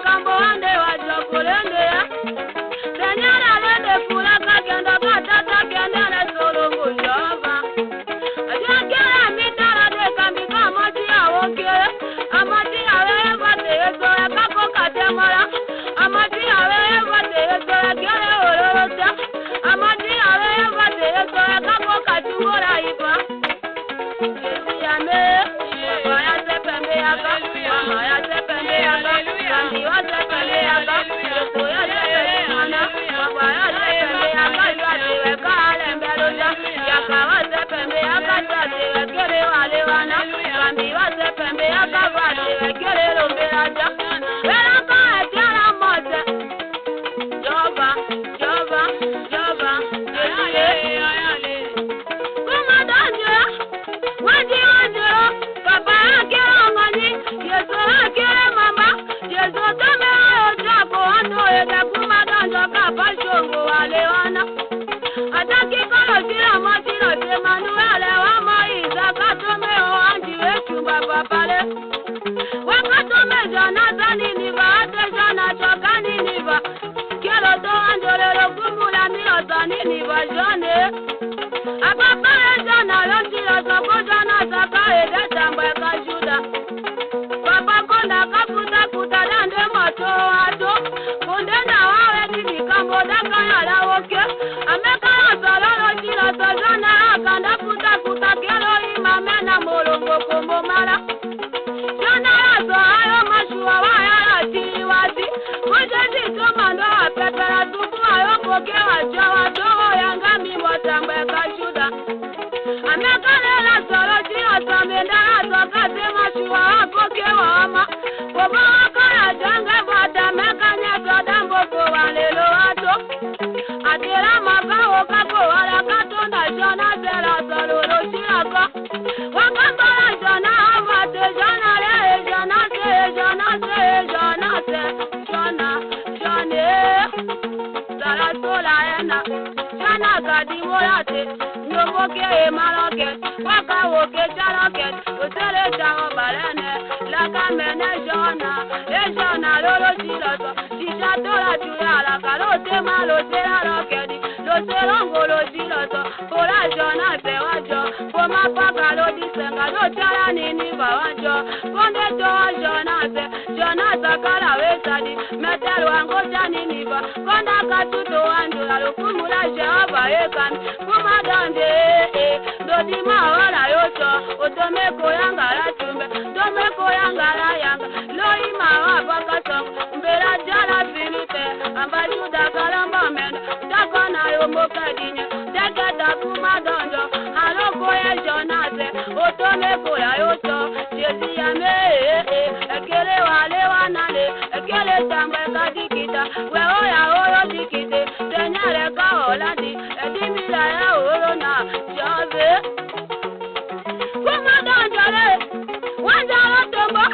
Ona me akabate ekele lombela ja. Wela ka etiara mote. Jova, Jova, Jova, ayale. Kuma donje, waji wajero, papa akere ngani, Yesu akere mama, Yesu tome ojo ko ando eda kuma donjo kapa shongo wale wana. Ataki kolo sila motilo se manuele wa moiza katome o anji wetu baba pale. Wakatome jana zani niva ate jana chokani niva. Kelo to anjolelo kumula milo zani niva jone. Apapale jana losilo soko jana saka ede tambwe kajuda. Papa konda kaputa kuta dande moto ato. Kunde na wawe nini kambo daka ya la woke. Ameka ya sololo jilo so jana akanda puta kuta kelo imame na molongo kombo mala. Jana ya so ayo mashua wa ya la tiwati. Kujezi tumando wa pepera tupu ayo koke wa jawa toho yangami watambwe kajuda. Ameka lela solo jilo so mendara so kase mashua wa koke wa ama. Kobo wako ya jange vata meka nyeto dambo kwa lelo ato. Atira makawo kako wala katonda jona zera solo shirako. Wakambola jona avate jona le jona se jona se jona se jona jone sara sola ena jona gadi morate nyomoke emaloke wakawo ke jaloke otele jawo balene la kamene jona e jona lolo siloto shisha tola tuyala kalote malote la lokedi lo selongo lo siloto pola jona se wajo poma paka lo disenga lo chala nini bawajo konde to jona se jona sakala wesadi metel wango jani niva konda katuto wandu la kumula java ekan kuma dande dodi mawala yoto otome koyanga la tumbe tome koyanga la yanga loi mawa bakasong mbela jala filite ambajuda kalamba mendo takona yomo kadinya teketa kuma dondo aloko ye jonase otome koya yoto jesi yame ekele wale wanale ekele tambe kadikita we oya oyo dikite tenyere ka oladi edimila ya oro na jove kuma donjole wanjalo tombo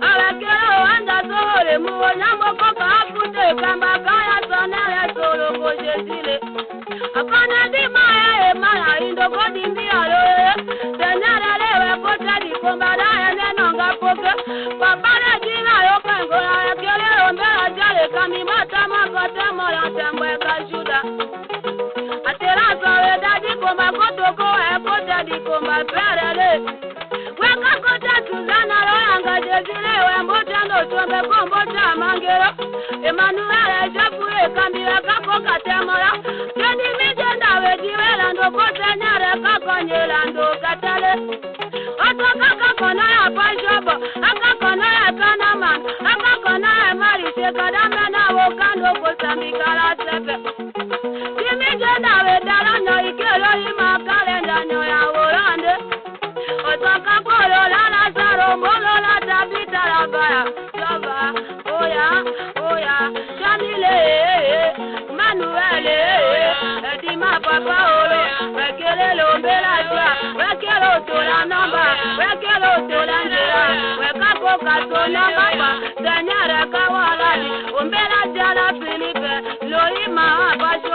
alakelo wanda sore muwo nyambo koka apute kamba kaya sonele solo ko jesile akana di maya e mala indo kodi mbialo tenyere lewe kote di kombada ene nonga poke papale jina yokengo alakele ombela jale kami matama kote mola tembwe kajuda atera sowe dadi komba kotoko e kote di komba perele weka kote tuzana loyanga jesile we mbotendo tombe kombocha mangero Emmanuel Jefu e kambira kako katemola Jadi mijenda we diwela ndo kote nyare kako nyela ndo katale Oto kaka kono ya pajobo Aka kono ya kanaman Aka kono ya marise kadame na wokando kosambikala sepe Dimijenda we dalanyo ikelo ima kalenda nyo ya wolande Oto kakolo la lazaro mbolo la tabita la baya Jova, oya, oya, Jamile, Manuel, Edima papa olo, wekele lombela jwa, wekele otola namba, wekele otola njera, wekako kato namba pa, tenyere kawalani, ombela jala Filipe, loima abasho.